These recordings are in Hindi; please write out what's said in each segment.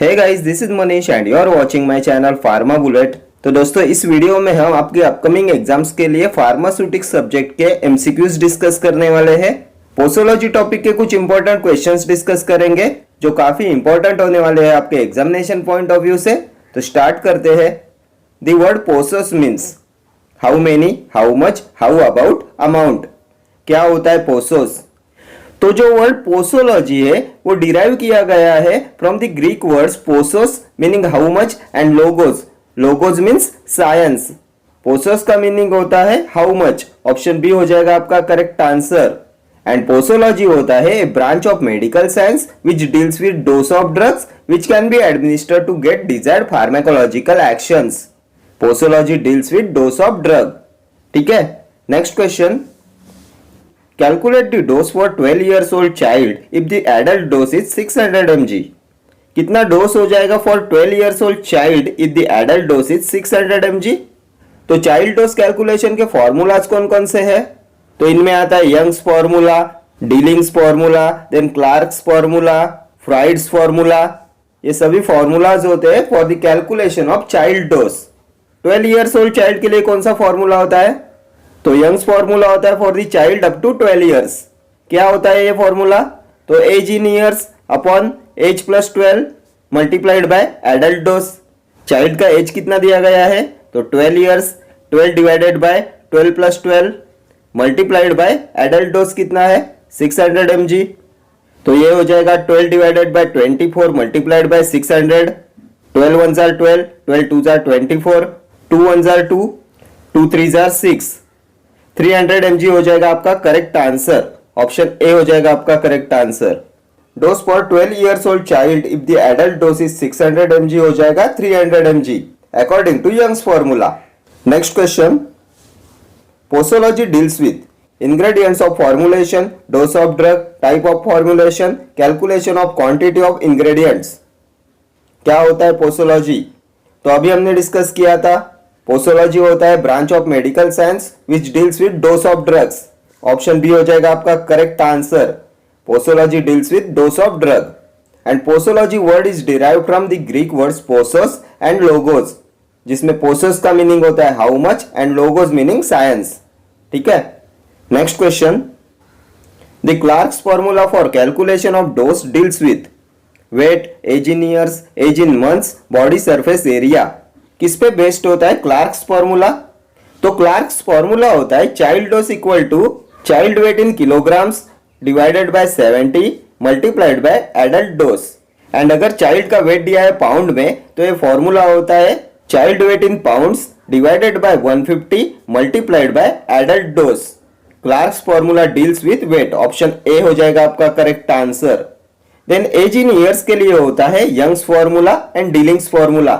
Hey guys, this is Manish and you are watching my channel pharma bullet. तो दोस्तों, इस वीडियो में हम आपके अपकमिंग एग्जाम्स के लिए फार्मास्यूटिक्स सब्जेक्ट के एमसीक्यूज डिस्कस करने वाले हैं। पोसोलॉजी टॉपिक के कुछ इंपॉर्टेंट क्वेश्चंस डिस्कस करेंगे जो काफी इंपॉर्टेंट होने वाले हैं आपके एग्जामिनेशन पॉइंट ऑफ व्यू से। तो स्टार्ट करते हैं। The word posos means how many, how much, how about, amount. क्या होता है पोसोस? तो जो वर्ड पोसोलॉजी है वो डिराइव किया गया है from the Greek words posos meaning how much and logos. Logos means science. Posos का मीनिंग होता है हाउ मच। ऑप्शन बी हो जाएगा आपका करेक्ट आंसर। एंड पोसोलॉजी होता है a branch of medical science which deals with dose of drugs which can be administered to get desired pharmacological actions. Posology deals with dose of drug. ठीक है, next question. Calculate the dose for 12 years old child if the adult dose is 600 mg. कितना डोज हो जाएगा for 12 years old child if the adult dose is 600 mg? तो चाइल्ड डोज कैलकुलेशन के फॉर्मूलाज कौन कौन से हैं? तो इनमें आता है Young's formula, Dilling's formula, then Clark's formula, Fried's formula. ये सभी फॉर्मूलाज होते हैं for the calculation of child dose. 12 years old child के लिए कौन सा फॉर्मूला होता है? तो यंग्स फॉर्मूला होता है for the child up to 12 years. क्या होता है ये फॉर्मूला? तो age in years upon age plus 12 multiplied by adult dose. Child का एज कितना दिया गया है? तो 12 years. 12 divided by 12 plus 12 multiplied by adult dose कितना है? 600 mg। तो ये हो जाएगा 12 डिवाइडेड बाय 24 मल्टीप्लाइड बाय 600। 12 1 जार 12, 12 2 जार 24, 2 1 जार 2, 2 3 जार 6। 300 mg हो जाएगा आपका करेक्ट आंसर। ऑप्शन ए हो जाएगा आपका correct answer. Dose for 12 years old child if the adult dose is 600 mg हो जाएगा 300 mg according to Young's formula. Next question. Posology deals with ingredients of formulation, dose of drug, type of formulation, calculation of quantity of ingredients. क्या होता है पोसोलॉजी? तो अभी हमने डिस्कस किया था। पोसोलॉजी होता है branch of medical science which deals with dose of drugs. Option B हो जाएगा आपका correct answer. Posology deals with dose of drug. And posology word is derive from the Greek words posos and logos, जिसमें पोसोस का मीनिंग होता है how much and logos meaning science. ठीक है, next question. The Clark's formula for calculation of dose deals with weight, age in years, age in months, body surface area. किस पे बेस्ड होता है क्लार्क्स फॉर्मूला? तो क्लार्क्स फॉर्मूला होता है child dose equal to child weight in kilograms divided by 70 multiplied by adult dose. And अगर चाइल्ड का वेट दिया है पाउंड में तो ये फॉर्मूला होता है child weight in pounds divided by 150 multiplied by adult dose. Clark's formula deals with weight. Option A हो जाएगा आपका correct answer. Then as in years के लिए होता है Young's formula and Dilling's formula.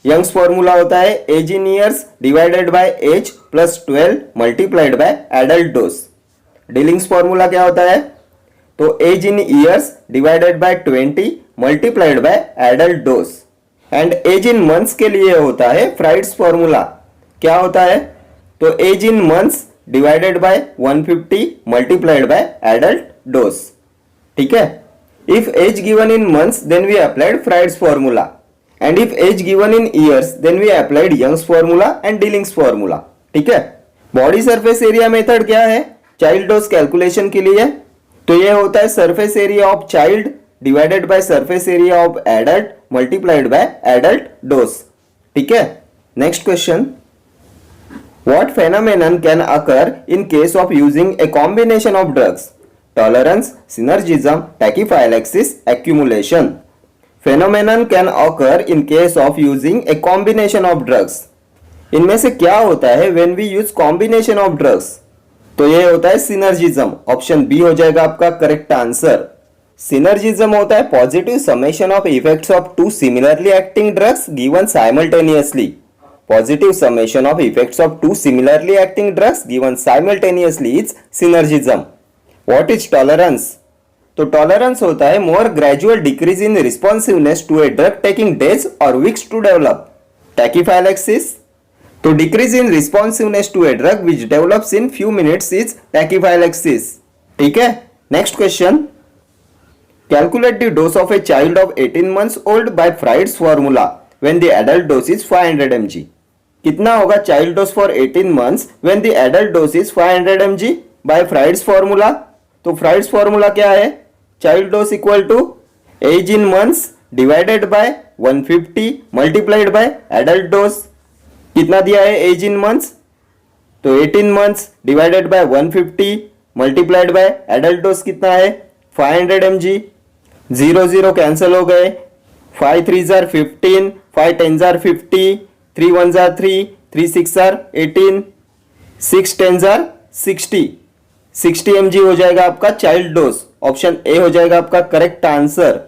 Young's formula होता है age in years divided by age plus 12 multiplied by adult dose. Dilling's formula क्या होता है? तो age in years divided by 20 multiplied by adult dose. And age in months के लिए होता है फ्राइड्स फॉर्मूला। क्या होता है? तो age in months divided by 150 multiplied by adult dose. ठीक है, if age given in months then we applied Fried's formula, and if age given in years then we applied Young's formula and Dilling's formula। ठीक है, बॉडी सरफेस एरिया मेथड क्या है चाइल्ड डोज कैलकुलेशन के लिए? तो ये होता है surface area of child divided by surface area of adult multiplied by adult dose. ठीक है, next question. What phenomenon can occur in case of using a combination of drugs? Tolerance, synergism, tachyphylaxis, accumulation. Phenomenon can occur in case of using a combination of drugs. इनमें से क्या होता है when we use combination of drugs? तो ये होता है सिनर्जिज्म। ऑप्शन बी हो जाएगा आपका करेक्ट आंसर। सिनर्जिज्म होता है positive summation of effects of two similarly acting drugs given simultaneously. Positive summation of effects of two similarly acting drugs given simultaneously is synergism. What is tolerance? तो टॉलरेंस होता है more gradual decrease in responsiveness to a drug taking days और वीक्स टू डेवलप। टैकीफाइलैक्सिस, तो decrease in responsiveness to a drug which develops in few minutes is tachyphylaxis. ठीक है, next question. Calculate the dose of a child of 18 months old by Freud's formula when the adult dose is 500 mg. कितना होगा child dose for 18 months when the adult dose is 500 mg by Fried's formula? तो फ्राइड्स फॉर्मूला क्या है? Child dose equal to age in months divided by 150 multiplied by adult dose. कितना दिया है एज इन मंथ्स? तो 18 months divided by 150 multiplied by adult dose कितना है? 500 mg. 0 0 कैंसिल हो गए. 5 3 jar 15, 5 10 jar 50, 3 1 jar 3, 3 6 jar 18, 6 10 jar 60 mg हो जाएगा आपका चाइल्ड डोज. ऑप्शन ए हो जाएगा आपका correct answer.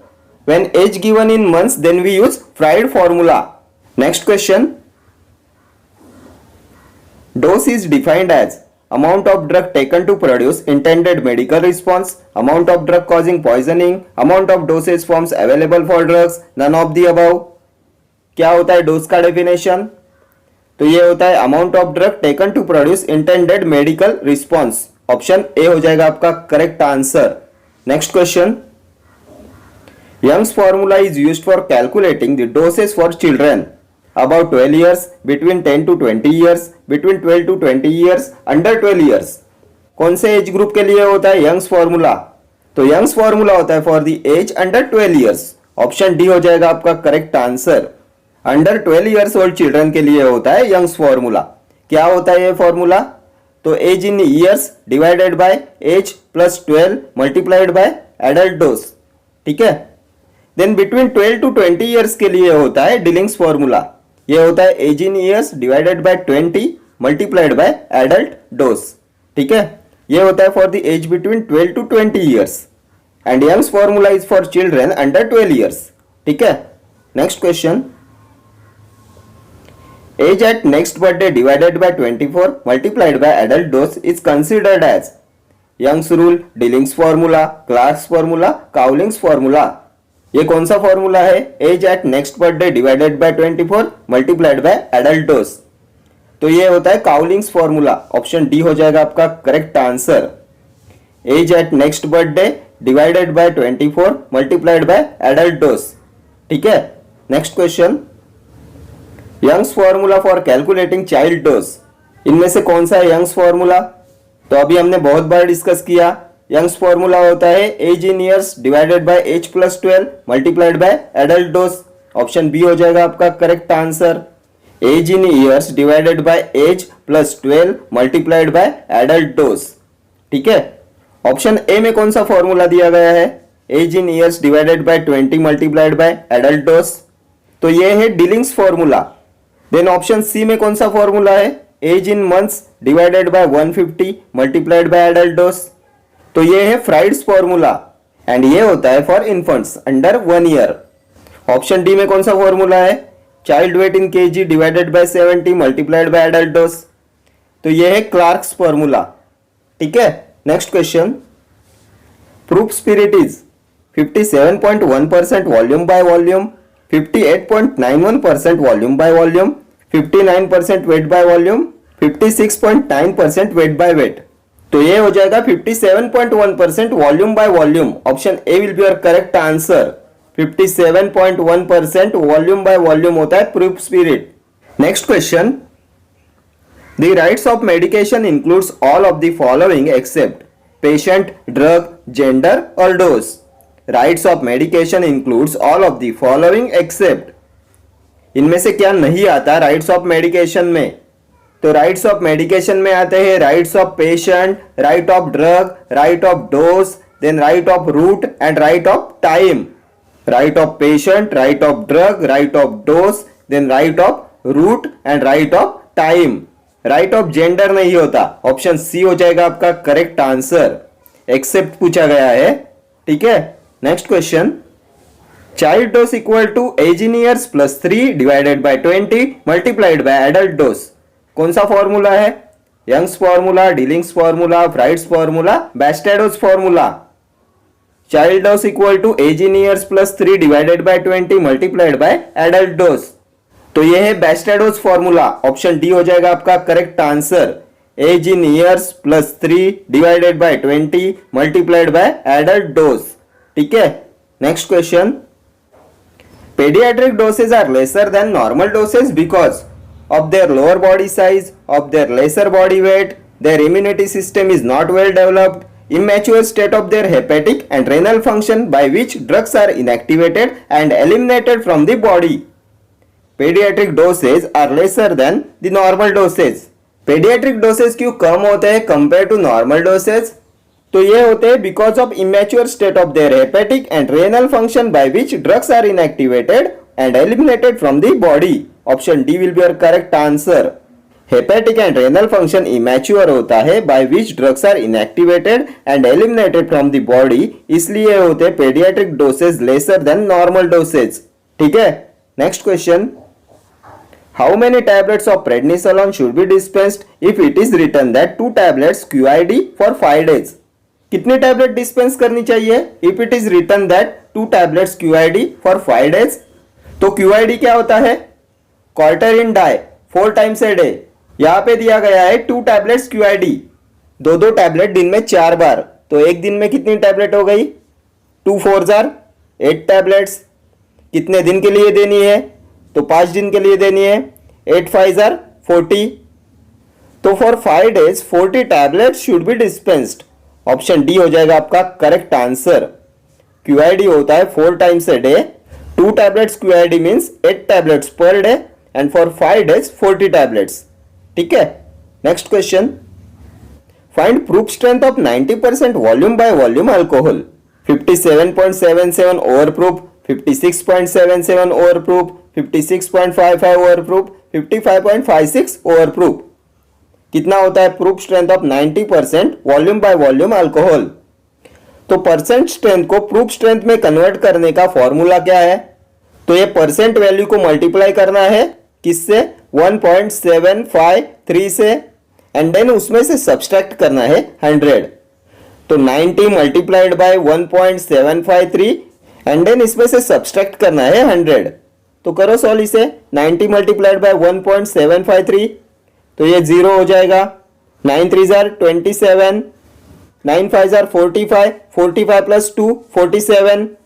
When age given in months, then we use Freud formula. Next question. Dose is defined as amount of drug taken to produce intended medical response, amount of drug causing poisoning, amount of dosage forms available for drugs, none of the above. क्या होता है डोज का डेफिनेशन? तो ये होता है amount of drug taken to produce intended medical response. Option A हो जाएगा आपका correct answer. Next question. Young's formula is used for calculating the doses for children about 12 years, between 10 to 20 years, between 12 to 20 years, under 12 years. कौन से एज ग्रुप के लिए होता है यंग्स फॉर्मूला? तो यंग्स फॉर्मूला होता है for the age under 12 years. Option D हो जाएगा आपका correct answer. Under 12 years old children के लिए होता है यंग्स फॉर्मूला. क्या होता है ये फॉर्मूला? तो age in years divided by age plus 12 multiplied by adult dose. ठीक है. देन बिटवीन 12 टू 20 ईयर्स के लिए होता है डिलिंग्स फॉर्मूला. ये होता है age in years divided by 20 multiplied by adult dose. ठीक है. ये होता है for the age between 12 to 20 years and Young's formula is for children under 12 years. ठीक है. Next question. Age at next birthday divided by 24 multiplied by adult dose is considered as Young's rule, Dilling's formula, Clark's formula, Cowling's formula. ये कौन सा फॉर्मूला है? Age at next birthday divided by 24 multiplied by adult dose. तो ये होता है काउलिंग्स फॉर्मूला. ऑप्शन डी हो जाएगा आपका correct answer. Age at next birthday divided by 24 multiplied by adult dose. ठीक है. Next question. Young's formula for calculating child dose. इनमें से कौन सा है यंग्स फॉर्मूला? तो अभी हमने बहुत बार डिस्कस किया. यंग्स फॉर्मूला होता है age in years divided by age plus 12 multiplied by adult dose. Option B हो जाएगा आपका correct answer. Age in years divided by age plus 12 multiplied by adult dose. ठीक है. ऑप्शन ए में कौन सा फॉर्मूला दिया गया है? Age in years divided by 20 multiplied by adult dose. तो ये है Dilling's formula. Then option C में कौन सा फॉर्मूला है? Age in months divided by 150 multiplied by adult dose. तो ये है फ्राइड्स फॉर्मूला एंड ये होता है for infants under 1 year. Option D में कौन सा फॉर्मूला है? Child weight in KG divided by 70 multiplied by adult dose. तो ये है क्लार्क्स फॉर्मूला. ठीक है. Next question. Proof spirit is 57.1% volume by volume, 58.91% volume by volume, 59% wait by volume, 56.9% weight by weight. तो ये हो जाएगा 57.1% volume by volume. Option A will be your correct answer. 57.1% volume by volume होता है proof spirit. Next question. The rights of medication includes all of the following except patient, drug, gender और dose. Rights of medication includes all of the following except. इनमें से क्या नहीं आता राइट्स ऑफ मेडिकेशन में? तो राइट्स ऑफ मेडिकेशन में आते हैं rights of patient, right of drug, right of dose, then right of route and right of time. Right of patient, right of drug, right of dose, then right of route and right of time. Right of gender नहीं होता. ऑप्शन सी हो जाएगा आपका करेक्ट आंसर. एक्सेप्ट पूछा गया है. ठीक है. Next question. Child dose equal to age in years plus 3 divided by 20 multiplied by adult dose. कौन सा फॉर्मूला है? Young's formula, Dilling's formula, Fried's formula, Bastedo's formula. Child dose equal to age in years plus 3 divided by 20 multiplied by adult dose. तो ये है बैस्टेडोज फॉर्मूला. ऑप्शन डी हो जाएगा आपका correct answer. Age in years plus 3 divided by 20 multiplied by adult dose. ठीक है. Next question. Pediatric doses are lesser than normal doses because of their lower body size, of their lesser body weight, their immunity system is not well developed, immature state of their hepatic and renal function by which drugs are inactivated and eliminated from the body. Pediatric doses are lesser than the normal doses. Pediatric doses क्यों कम होते हैं कंपेयर टू नॉर्मल डोसेज? तो ये होते हैं because of immature state of their hepatic and renal function by which drugs are inactivated and eliminated from the body. Option D will be your correct answer. Hepatic and renal function immature होता है by which drugs are inactivated and eliminated from the body, इसलिए होते हैं paediatric dosage lesser than normal dosage. ठीक है. Next question. How many tablets of prednisolone should be dispensed if it is written that 2 tablets QID for 5 days? कितनी टैबलेट डिस्पेंस करनी चाहिए if it is written that 2 tablets QID for 5 days? तो QID क्या होता है? Quarter in die 4 times a day. यहाँ पे दिया गया है 2 tablets QID, दो टैबलेट दिन में 4 बार. तो एक दिन में कितनी टैबलेट हो गई? 2 4s are 8 टैबलेट्स. कितने दिन के लिए देनी है? तो 5 दिन के लिए देनी है. 8 5s are 40. तो for 5 days 40 tablets should be dispensed. Option D हो जाएगा आपका करेक्ट आंसर. QID होता है 4 times a day. 2 tablets QID means 8 tablets per day and for 5 days 40 tablets. ठीक है. Next question. Find proof strength of 90% volume by volume alcohol. 57.77 over proof, 56.77 over proof, 56.55 over proof, 55.56 over proof. कितना होता है proof strength of 90% volume by volume alcohol? तो परसेंट स्ट्रेंथ को प्रूफ स्ट्रेंथ में कन्वर्ट करने का फॉर्मूला क्या है? तो ये परसेंट वैल्यू को मल्टीप्लाई करना है किससे? 1.753 से एंड देन उसमें से सब्सट्रैक्ट करना है 100. तो 90 मल्टीप्लाइड बाय 1.753 एंड देन इसमें से सब्सट्रैक्ट करना है 100. तो करो सॉल्व इसे. 90 मल्टीप्लाइड बाय 1.753 तो ये 0 हो जाएगा. 9 3s are 27, 9 5s are 45, 45 plus 2 47,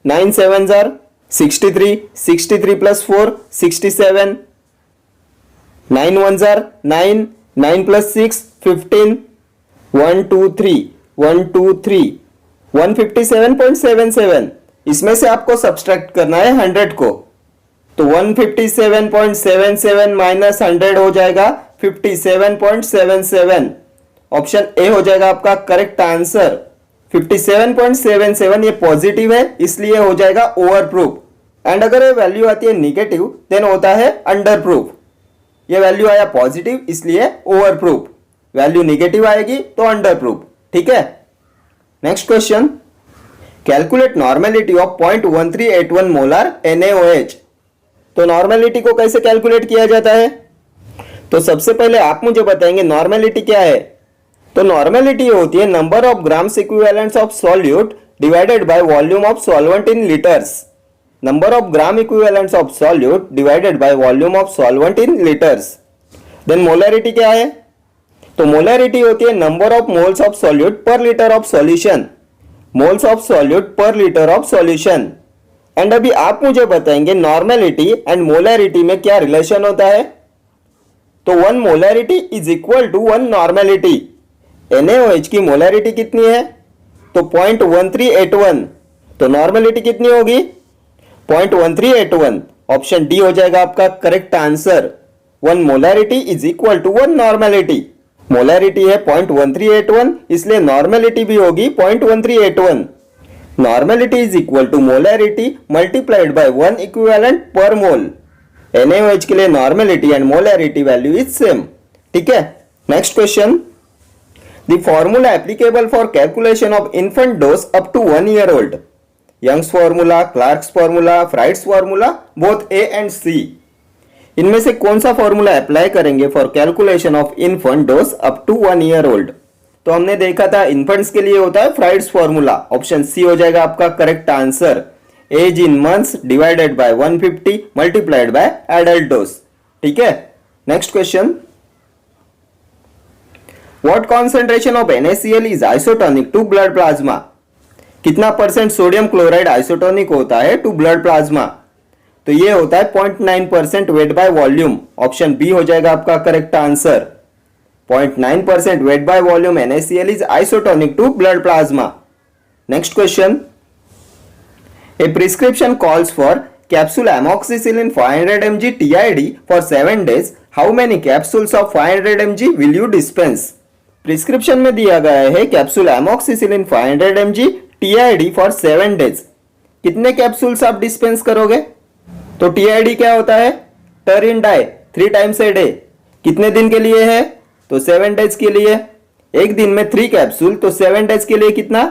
9 7s are 63, 63 plus 4 67, 9 1s are 9, 9 plus 6 15, 1 2 3 1 2 3 157.77. इसमें से आपको सब्सट्रैक्ट करना है 100 को. तो 157.77 माइनस 100 हो जाएगा 57.77. ऑप्शन ए हो जाएगा आपका करेक्ट आंसर. 57.77 ये पॉजिटिव है इसलिए हो जाएगा ओवर प्रूफ. एंड अगर ये वैल्यू आती है निगेटिव देन होता है अंडर प्रूफ. ये वैल्यू आया पॉजिटिव इसलिए ओवर प्रूफ, वैल्यू निगेटिव आएगी तो अंडर प्रूफ. ठीक है. Next question. Calculate normality of 0.1381 molar NaOH. तो नॉर्मेलिटी को कैसे कैलकुलेट किया जाता है? तो सबसे पहले आप मुझे बताएंगे नॉर्मेलिटी क्या है. तो नॉर्मेलिटी होती है number of grams equivalents of solute divided by volume of solvent in litres. Number of gram equivalents of solute divided by volume of solvent in litres. Then molarity क्या है? तो मोलरिटी होती है number of moles of solute per litre of solution. Moles of solute per litre of solution. And अभी आप मुझे बताएंगे नॉर्मेलिटी एंड मोलरिटी में क्या रिलेशन होता है. तो 1 molarity is equal to 1 normality. NaOH की मोलरिटी कितनी है? तो 0.1381. तो नॉर्मेलिटी कितनी होगी? 0.1381. ऑप्शन डी हो जाएगा आपका correct answer. 1 molarity is equal to 1 normality. Molarity है 0.1381 इसलिए नॉर्मेलिटी भी होगी 0.1381. Normality is equal to molarity multiplied by 1 equivalent per mole. NaOH के लिए normality and molarity value is same. ठीक है. Next question. The formula applicable for calculation of infant dose up to 1 year old. Young's formula, Clark's formula, Fried's formula, both A and C. इनमें से कौन सा फॉर्मूला अप्लाई करेंगे for calculation of infant dose up to 1 year old? तो हमने देखा था इन्फेंट्स के लिए होता है फ्राइड्स फॉर्मूला. ऑप्शन सी हो जाएगा आपका correct answer. Age in months divided by 150 multiplied by adult dose. ठीक है. Next question. What concentration of NaCl is isotonic to blood plasma. कितना परसेंट सोडियम क्लोराइड आइसोटोनिक होता है टू ब्लड प्लाज्मा? तो ये होता है 0.9% weight by volume. Option B हो जाएगा आपका correct answer. 0.9% weight by volume NaCl is isotonic to blood plasma. Next question. A prescription calls for capsule amoxicillin 500 mg TID for 7 days. How many capsules of 500 mg will you dispense? Prescription में दिया गया है capsule amoxicillin 500 mg TID for 7 days. कितने कैप्सूल्स आप डिस्पेंस करोगे? तो TID क्या होता है? Ter in die 3 times a day. कितने दिन के लिए है? तो 7 डेज के लिए। एक दिन में 3 कैप्सूल, तो 7 डेज के लिए कितना?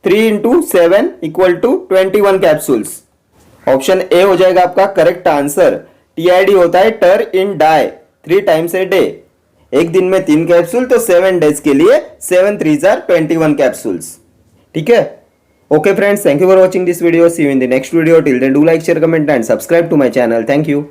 3 into 7 equal to 21 capsules. Option A हो जाएगा आपका करेक्ट आंसर। टीआईडी होता है ter in die 3 times a day. एक दिन में 3 कैप्सूल, तो 7 डेज के लिए 7 3s are 21 कैप्सूल्स। ठीक है। Okay friends, thank you for watching this video. See you in the next video. Till then do like, share, comment and subscribe to my channel. Thank you.